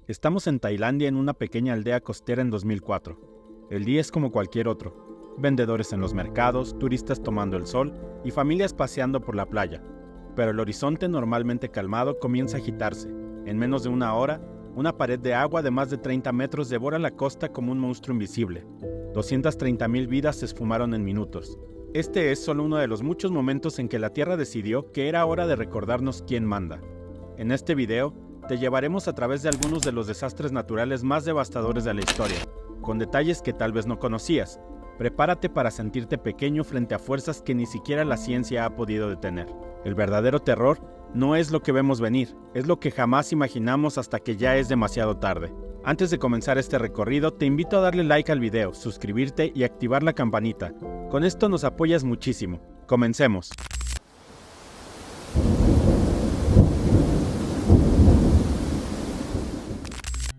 Estamos en Tailandia en una pequeña aldea costera en 2004. El día es como cualquier otro. Vendedores en los mercados, turistas tomando el sol y familias paseando por la playa. Pero el horizonte, normalmente calmado, comienza a agitarse. En menos de una hora, una pared de agua de más de 30 metros devora la costa como un monstruo invisible. 230,000 vidas se esfumaron en minutos. Este es solo uno de los muchos momentos en que la Tierra decidió que era hora de recordarnos quién manda. En este video, te llevaremos a través de algunos de los desastres naturales más devastadores de la historia, con detalles que tal vez no conocías. Prepárate para sentirte pequeño frente a fuerzas que ni siquiera la ciencia ha podido detener. El verdadero terror no es lo que vemos venir, es lo que jamás imaginamos hasta que ya es demasiado tarde. Antes de comenzar este recorrido, te invito a darle like al video, suscribirte y activar la campanita. Con esto nos apoyas muchísimo. Comencemos.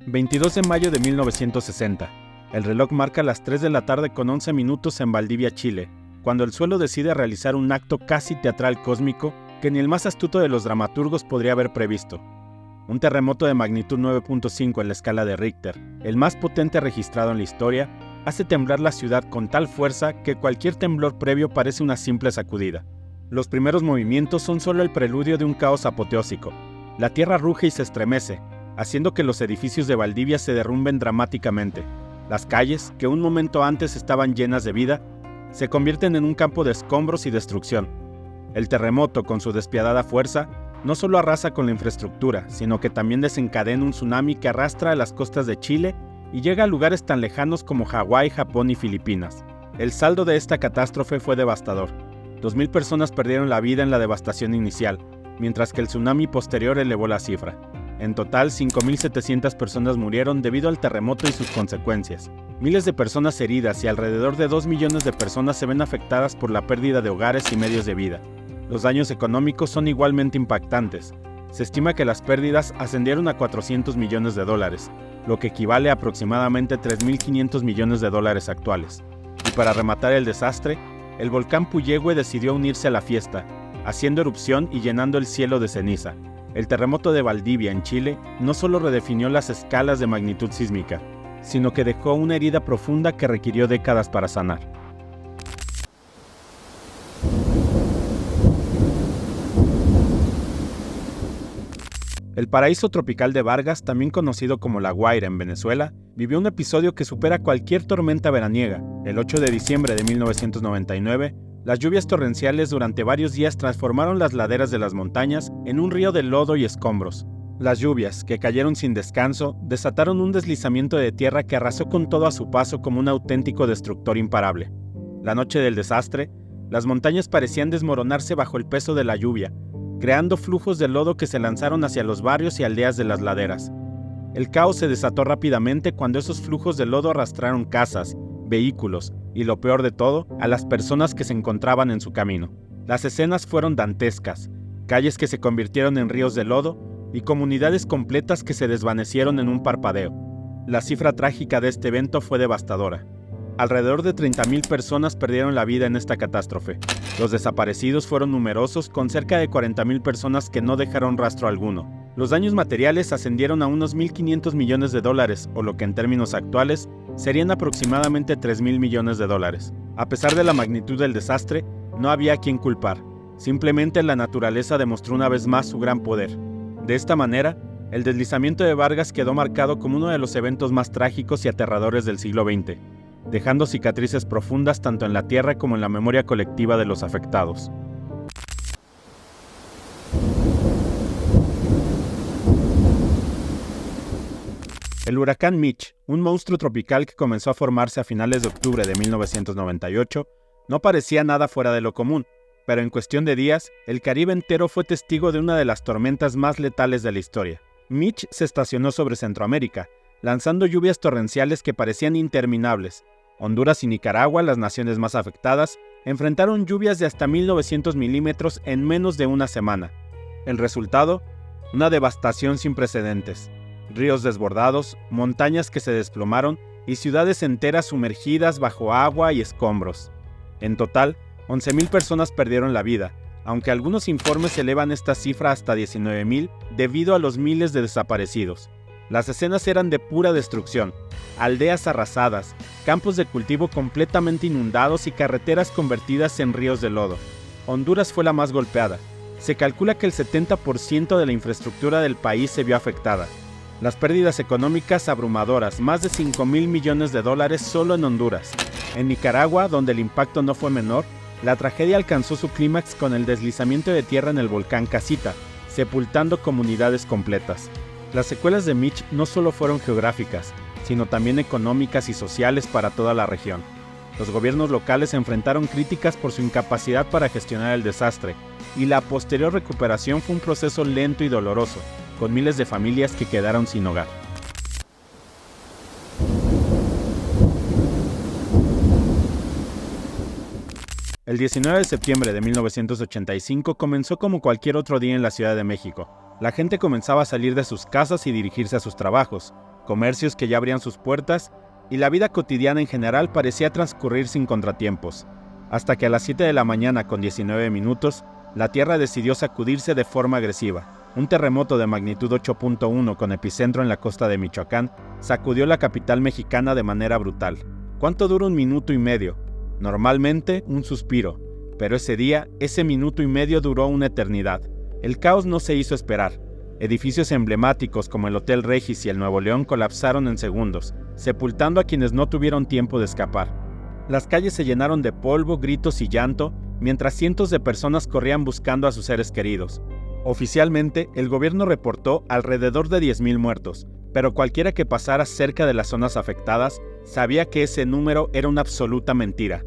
...22 de mayo de 1960... El reloj marca las 3 de la tarde con 11 minutos en Valdivia, Chile, cuando el suelo decide realizar un acto casi teatral cósmico que ni el más astuto de los dramaturgos podría haber previsto. Un terremoto de magnitud 9.5 en la escala de Richter, el más potente registrado en la historia, hace temblar la ciudad con tal fuerza que cualquier temblor previo parece una simple sacudida. Los primeros movimientos son solo el preludio de un caos apoteósico. La tierra ruge y se estremece, haciendo que los edificios de Valdivia se derrumben dramáticamente. Las calles, que un momento antes estaban llenas de vida, se convierten en un campo de escombros y destrucción. El terremoto, con su despiadada fuerza, no solo arrasa con la infraestructura, sino que también desencadena un tsunami que arrastra a las costas de Chile y llega a lugares tan lejanos como Hawái, Japón y Filipinas. El saldo de esta catástrofe fue devastador. 2,000 personas perdieron la vida en la devastación inicial, mientras que el tsunami posterior elevó la cifra. En total, 5,700 personas murieron debido al terremoto y sus consecuencias. Miles de personas heridas y alrededor de 2 millones de personas se ven afectadas por la pérdida de hogares y medios de vida. Los daños económicos son igualmente impactantes. Se estima que las pérdidas ascendieron a $400 millones, lo que equivale a aproximadamente $3,500 millones actuales. Y para rematar el desastre, el volcán Puyehue decidió unirse a la fiesta, haciendo erupción y llenando el cielo de ceniza. El terremoto de Valdivia, en Chile, no solo redefinió las escalas de magnitud sísmica, sino que dejó una herida profunda que requirió décadas para sanar. El paraíso tropical de Vargas, también conocido como La Guaira en Venezuela, vivió un episodio que supera cualquier tormenta veraniega. El 8 de diciembre de 1999, las lluvias torrenciales durante varios días transformaron las laderas de las montañas en un río de lodo y escombros. Las lluvias, que cayeron sin descanso, desataron un deslizamiento de tierra que arrasó con todo a su paso como un auténtico destructor imparable. La noche del desastre, las montañas parecían desmoronarse bajo el peso de la lluvia, creando flujos de lodo que se lanzaron hacia los barrios y aldeas de las laderas. El caos se desató rápidamente cuando esos flujos de lodo arrastraron casas, vehículos y, lo peor de todo, a las personas que se encontraban en su camino. Las escenas fueron dantescas, calles que se convirtieron en ríos de lodo y comunidades completas que se desvanecieron en un parpadeo. La cifra trágica de este evento fue devastadora. Alrededor de 30,000 personas perdieron la vida en esta catástrofe. Los desaparecidos fueron numerosos, con cerca de 40,000 personas que no dejaron rastro alguno. Los daños materiales ascendieron a unos $1,500 millones, o lo que en términos actuales serían aproximadamente $3,000 millones. A pesar de la magnitud del desastre, no había a quien culpar. Simplemente la naturaleza demostró una vez más su gran poder. De esta manera, el deslizamiento de Vargas quedó marcado como uno de los eventos más trágicos y aterradores del siglo XX, dejando cicatrices profundas tanto en la tierra como en la memoria colectiva de los afectados. El huracán Mitch, un monstruo tropical que comenzó a formarse a finales de octubre de 1998, no parecía nada fuera de lo común, pero en cuestión de días, el Caribe entero fue testigo de una de las tormentas más letales de la historia. Mitch se estacionó sobre Centroamérica, lanzando lluvias torrenciales que parecían interminables. Honduras y Nicaragua, las naciones más afectadas, enfrentaron lluvias de hasta 1,900 milímetros en menos de una semana. El resultado, una devastación sin precedentes. Ríos desbordados, montañas que se desplomaron y ciudades enteras sumergidas bajo agua y escombros. En total, 11,000 personas perdieron la vida, aunque algunos informes elevan esta cifra hasta 19,000 debido a los miles de desaparecidos. Las escenas eran de pura destrucción: aldeas arrasadas, campos de cultivo completamente inundados y carreteras convertidas en ríos de lodo. Honduras fue la más golpeada. Se calcula que el 70% de la infraestructura del país se vio afectada. Las pérdidas económicas abrumadoras, más de $5,000 millones solo en Honduras. En Nicaragua, donde el impacto no fue menor, la tragedia alcanzó su clímax con el deslizamiento de tierra en el volcán Casita, sepultando comunidades completas. Las secuelas de Mitch no solo fueron geográficas, sino también económicas y sociales para toda la región. Los gobiernos locales enfrentaron críticas por su incapacidad para gestionar el desastre, y la posterior recuperación fue un proceso lento y doloroso, con miles de familias que quedaron sin hogar. El 19 de septiembre de 1985 comenzó como cualquier otro día en la Ciudad de México. La gente comenzaba a salir de sus casas y dirigirse a sus trabajos, comercios que ya abrían sus puertas, y la vida cotidiana en general parecía transcurrir sin contratiempos. Hasta que a las 7 de la mañana con 19 minutos, la Tierra decidió sacudirse de forma agresiva. Un terremoto de magnitud 8.1 con epicentro en la costa de Michoacán sacudió la capital mexicana de manera brutal. ¿Cuánto dura 1 minuto y medio? Normalmente, un suspiro, pero ese día, ese minuto y medio duró una eternidad. El caos no se hizo esperar. Edificios emblemáticos como el Hotel Regis y el Nuevo León colapsaron en segundos, sepultando a quienes no tuvieron tiempo de escapar. Las calles se llenaron de polvo, gritos y llanto, mientras cientos de personas corrían buscando a sus seres queridos. Oficialmente, el gobierno reportó alrededor de 10,000 muertos, pero cualquiera que pasara cerca de las zonas afectadas sabía que ese número era una absoluta mentira.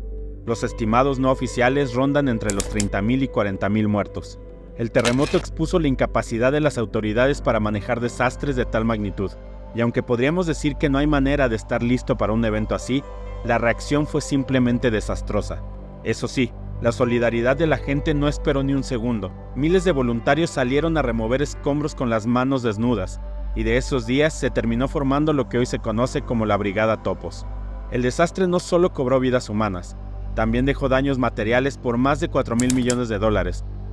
Los estimados no oficiales rondan entre los 30,000 y 40,000 muertos. El terremoto expuso la incapacidad de las autoridades para manejar desastres de tal magnitud, y aunque podríamos decir que no hay manera de estar listo para un evento así, la reacción fue simplemente desastrosa. Eso sí, la solidaridad de la gente no esperó ni un segundo. Miles de voluntarios salieron a remover escombros con las manos desnudas, y de esos días se terminó formando lo que hoy se conoce como la Brigada Topos. El desastre no solo cobró vidas humanas, también dejó daños materiales por más de $4,000 millones,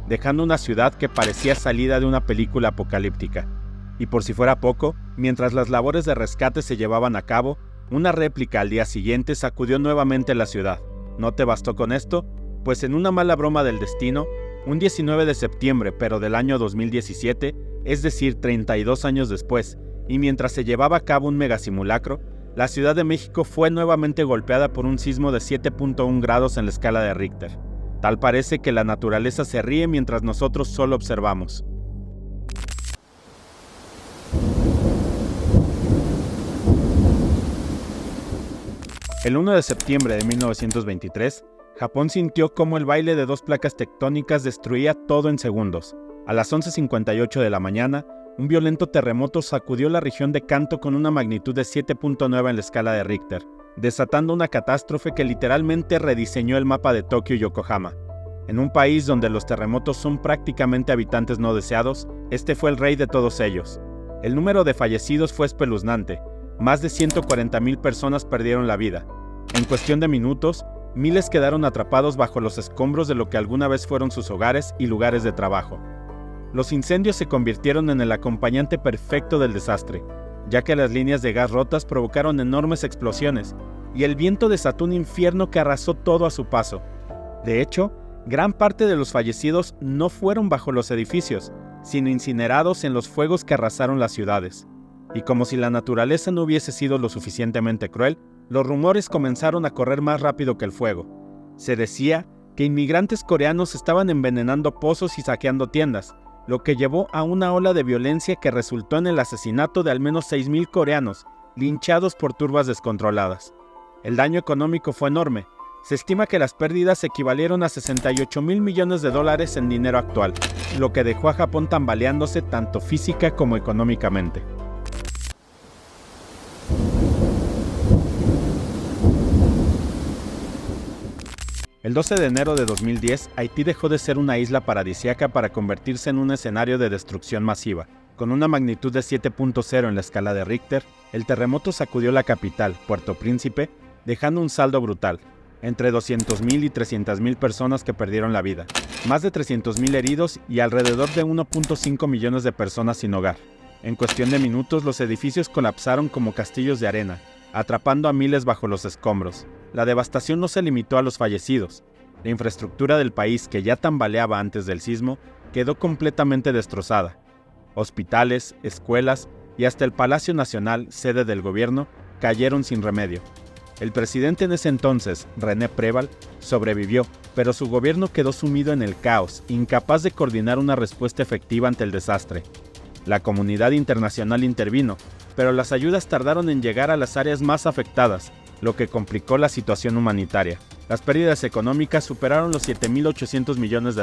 dejando una ciudad que parecía salida de una película apocalíptica. Y por si fuera poco, mientras las labores de rescate se llevaban a cabo, una réplica al día siguiente sacudió nuevamente la ciudad. ¿No te bastó con esto? Pues en una mala broma del destino, un 19 de septiembre pero del año 2017, es decir 32 años después, y mientras se llevaba a cabo un megasimulacro, la Ciudad de México fue nuevamente golpeada por un sismo de 7.1 grados en la escala de Richter. Tal parece que la naturaleza se ríe mientras nosotros solo observamos. El 1 de septiembre de 1923, Japón sintió cómo el baile de 2 placas tectónicas destruía todo en segundos. A las 11:58 de la mañana, un violento terremoto sacudió la región de Kanto con una magnitud de 7.9 en la escala de Richter, desatando una catástrofe que literalmente rediseñó el mapa de Tokio y Yokohama. En un país donde los terremotos son prácticamente habitantes no deseados, este fue el rey de todos ellos. El número de fallecidos fue espeluznante. Más de 140,000 personas perdieron la vida. En cuestión de minutos, miles quedaron atrapados bajo los escombros de lo que alguna vez fueron sus hogares y lugares de trabajo. Los incendios se convirtieron en el acompañante perfecto del desastre, ya que las líneas de gas rotas provocaron enormes explosiones, y el viento desató un infierno que arrasó todo a su paso. De hecho, gran parte de los fallecidos no fueron bajo los edificios, sino incinerados en los fuegos que arrasaron las ciudades. Y como si la naturaleza no hubiese sido lo suficientemente cruel, los rumores comenzaron a correr más rápido que el fuego. Se decía que inmigrantes coreanos estaban envenenando pozos y saqueando tiendas, lo que llevó a una ola de violencia que resultó en el asesinato de al menos 6,000 coreanos, linchados por turbas descontroladas. El daño económico fue enorme. Se estima que las pérdidas equivalieron a $68,000 millones en dinero actual, lo que dejó a Japón tambaleándose tanto física como económicamente. El 12 de enero de 2010, Haití dejó de ser una isla paradisíaca para convertirse en un escenario de destrucción masiva. Con una magnitud de 7.0 en la escala de Richter, el terremoto sacudió la capital, Puerto Príncipe, dejando un saldo brutal, entre 200,000 y 300,000 personas que perdieron la vida, más de 300,000 heridos y alrededor de 1.5 millones de personas sin hogar. En cuestión de minutos, los edificios colapsaron como castillos de arena, atrapando a miles bajo los escombros. La devastación no se limitó a los fallecidos. La infraestructura del país, que ya tambaleaba antes del sismo, quedó completamente destrozada. Hospitales, escuelas y hasta el Palacio Nacional, sede del gobierno, cayeron sin remedio. El presidente en ese entonces, René Préval, sobrevivió, pero su gobierno quedó sumido en el caos, incapaz de coordinar una respuesta efectiva ante el desastre. La comunidad internacional intervino, pero las ayudas tardaron en llegar a las áreas más afectadas, lo que complicó la situación humanitaria. Las pérdidas económicas superaron los $7.800 millones,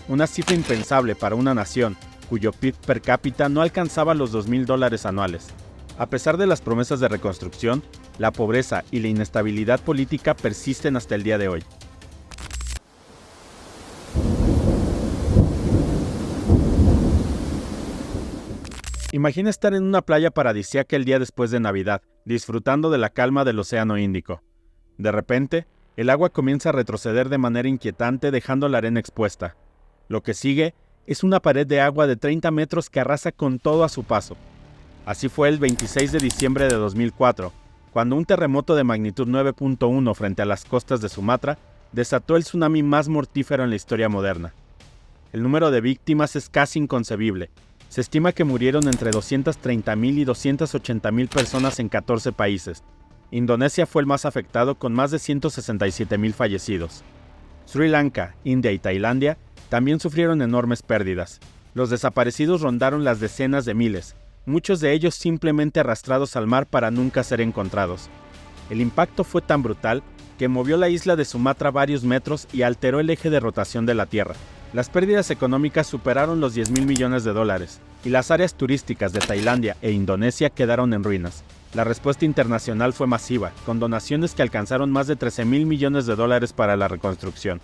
una cifra impensable para una nación cuyo PIB per cápita no alcanzaba los $2.000 anuales. A pesar de las promesas de reconstrucción, la pobreza y la inestabilidad política persisten hasta el día de hoy. Imagina estar en una playa paradisíaca el día después de Navidad, disfrutando de la calma del Océano Índico. De repente, el agua comienza a retroceder de manera inquietante, dejando la arena expuesta. Lo que sigue es una pared de agua de 30 metros que arrasa con todo a su paso. Así fue el 26 de diciembre de 2004, cuando un terremoto de magnitud 9.1 frente a las costas de Sumatra desató el tsunami más mortífero en la historia moderna. El número de víctimas es casi inconcebible. Se estima que murieron entre 230.000 y 280.000 personas en 14 países. Indonesia fue el más afectado, con más de 167.000 fallecidos. Sri Lanka, India y Tailandia también sufrieron enormes pérdidas. Los desaparecidos rondaron las decenas de miles, muchos de ellos simplemente arrastrados al mar para nunca ser encontrados. El impacto fue tan brutal que movió la isla de Sumatra varios metros y alteró el eje de rotación de la Tierra. Las pérdidas económicas superaron los $10.000 millones, y las áreas turísticas de Tailandia e Indonesia quedaron en ruinas. La respuesta internacional fue masiva, con donaciones que alcanzaron más de $13.000 millones para la reconstrucción.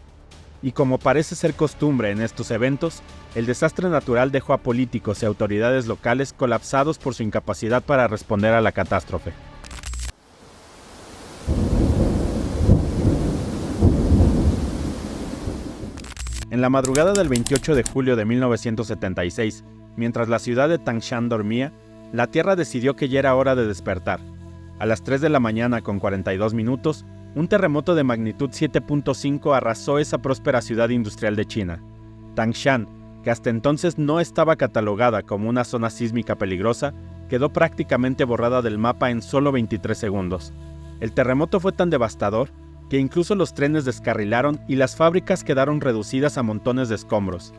Y como parece ser costumbre en estos eventos, el desastre natural dejó a políticos y autoridades locales colapsados por su incapacidad para responder a la catástrofe. En la madrugada del 28 de julio de 1976, mientras la ciudad de Tangshan dormía, la Tierra decidió que ya era hora de despertar. A las 3 de la mañana con 42 minutos, un terremoto de magnitud 7.5 arrasó esa próspera ciudad industrial de China. Tangshan, que hasta entonces no estaba catalogada como una zona sísmica peligrosa, quedó prácticamente borrada del mapa en solo 23 segundos. El terremoto fue tan devastador que incluso los trenes descarrilaron y las fábricas quedaron reducidas a montones de escombros.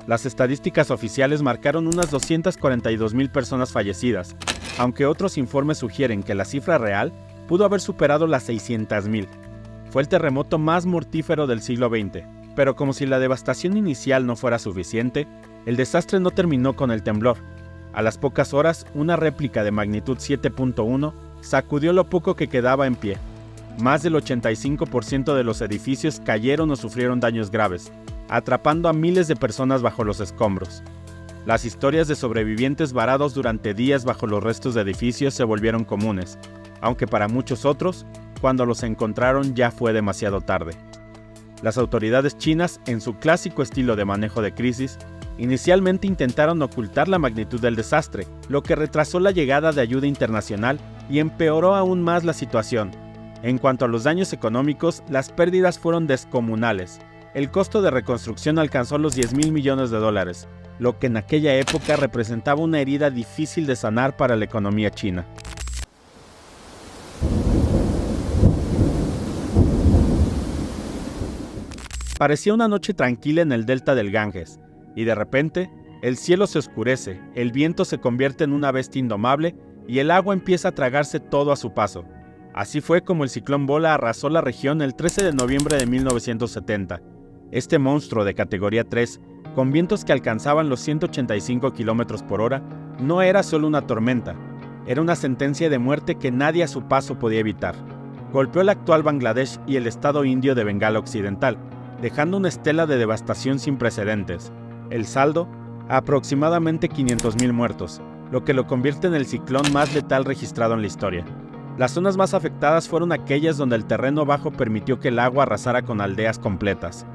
Las estadísticas oficiales marcaron unas 242.000 personas fallecidas, aunque otros informes sugieren que la cifra real pudo haber superado las 600.000. Fue el terremoto más mortífero del siglo XX, pero como si la devastación inicial no fuera suficiente, el desastre no terminó con el temblor. A las pocas horas, una réplica de magnitud 7.1 sacudió lo poco que quedaba en pie. Más del 85% de los edificios cayeron o sufrieron daños graves, atrapando a miles de personas bajo los escombros. Las historias de sobrevivientes varados durante días bajo los restos de edificios se volvieron comunes, aunque para muchos otros, cuando los encontraron ya fue demasiado tarde. Las autoridades chinas, en su clásico estilo de manejo de crisis, inicialmente intentaron ocultar la magnitud del desastre, lo que retrasó la llegada de ayuda internacional y empeoró aún más la situación. En cuanto a los daños económicos, las pérdidas fueron descomunales. El costo de reconstrucción alcanzó los $10.000 millones, lo que en aquella época representaba una herida difícil de sanar para la economía china. Parecía una noche tranquila en el delta del Ganges, y de repente, el cielo se oscurece, el viento se convierte en una bestia indomable y el agua empieza a tragarse todo a su paso. Así fue como el ciclón Bola arrasó la región el 13 de noviembre de 1970. Este monstruo de categoría 3, con vientos que alcanzaban los 185 km por hora, no era solo una tormenta, era una sentencia de muerte que nadie a su paso podía evitar. Golpeó el actual Bangladesh y el estado indio de Bengala Occidental, dejando una estela de devastación sin precedentes. El saldo, aproximadamente 500.000 muertos, lo que lo convierte en el ciclón más letal registrado en la historia. Las zonas más afectadas fueron aquellas donde el terreno bajo permitió que el agua arrasara con aldeas completas.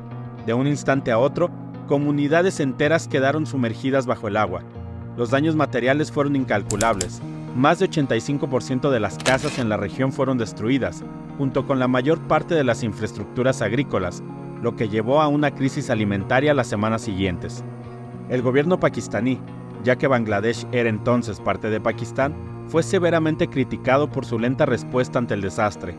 De un instante a otro, comunidades enteras quedaron sumergidas bajo el agua. Los daños materiales fueron incalculables. Más de 85% de las casas en la región fueron destruidas, junto con la mayor parte de las infraestructuras agrícolas, lo que llevó a una crisis alimentaria las semanas siguientes. El gobierno pakistaní, ya que Bangladesh era entonces parte de Pakistán, fue severamente criticado por su lenta respuesta ante el desastre.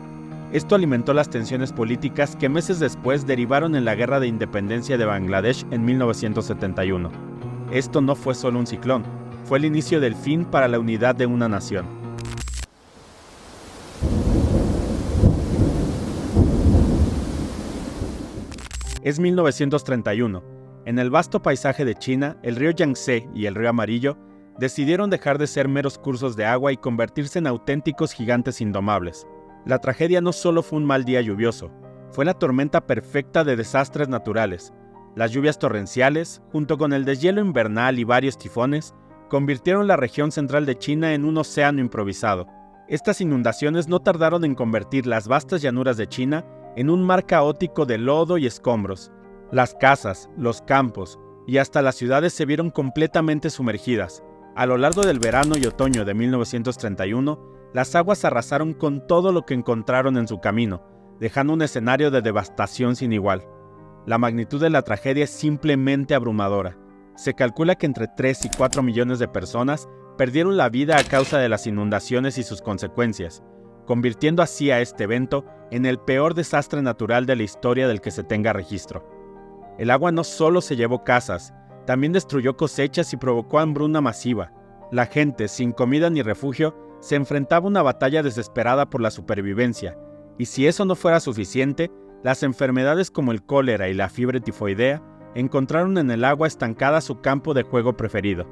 Esto alimentó las tensiones políticas que meses después derivaron en la Guerra de Independencia de Bangladesh en 1971. Esto no fue solo un ciclón, fue el inicio del fin para la unidad de una nación. Es 1931. En el vasto paisaje de China, el río Yangtze y el río Amarillo decidieron dejar de ser meros cursos de agua y convertirse en auténticos gigantes indomables. La tragedia no solo fue un mal día lluvioso, fue la tormenta perfecta de desastres naturales. Las lluvias torrenciales, junto con el deshielo invernal y varios tifones, convirtieron la región central de China en un océano improvisado. Estas inundaciones no tardaron en convertir las vastas llanuras de China en un mar caótico de lodo y escombros. Las casas, los campos y hasta las ciudades se vieron completamente sumergidas. A lo largo del verano y otoño de 1931, las aguas arrasaron con todo lo que encontraron en su camino, dejando un escenario de devastación sin igual. La magnitud de la tragedia es simplemente abrumadora. Se calcula que entre 3 y 4 millones de personas perdieron la vida a causa de las inundaciones y sus consecuencias, convirtiendo así a este evento en el peor desastre natural de la historia del que se tenga registro. El agua no solo se llevó casas, también destruyó cosechas y provocó hambruna masiva. La gente, sin comida ni refugio, se enfrentaba a una batalla desesperada por la supervivencia, y si eso no fuera suficiente, las enfermedades como el cólera y la fiebre tifoidea encontraron en el agua estancada su campo de juego preferido.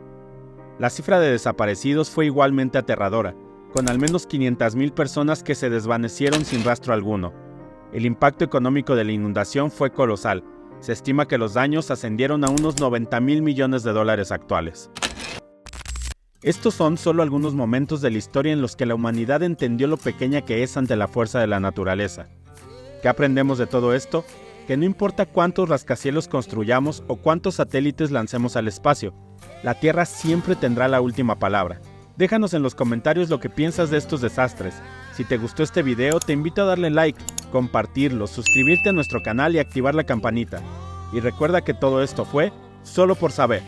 La cifra de desaparecidos fue igualmente aterradora, con al menos 500,000 personas que se desvanecieron sin rastro alguno. El impacto económico de la inundación fue colosal. Se estima que los daños ascendieron a unos 90,000 millones de dólares actuales. Estos son solo algunos momentos de la historia en los que la humanidad entendió lo pequeña que es ante la fuerza de la naturaleza. ¿Qué aprendemos de todo esto? Que no importa cuántos rascacielos construyamos o cuántos satélites lancemos al espacio, la Tierra siempre tendrá la última palabra. Déjanos en los comentarios lo que piensas de estos desastres. Si te gustó este video, te invito a darle like, compartirlo, suscribirte a nuestro canal y activar la campanita. Y recuerda que todo esto fue solo por saber.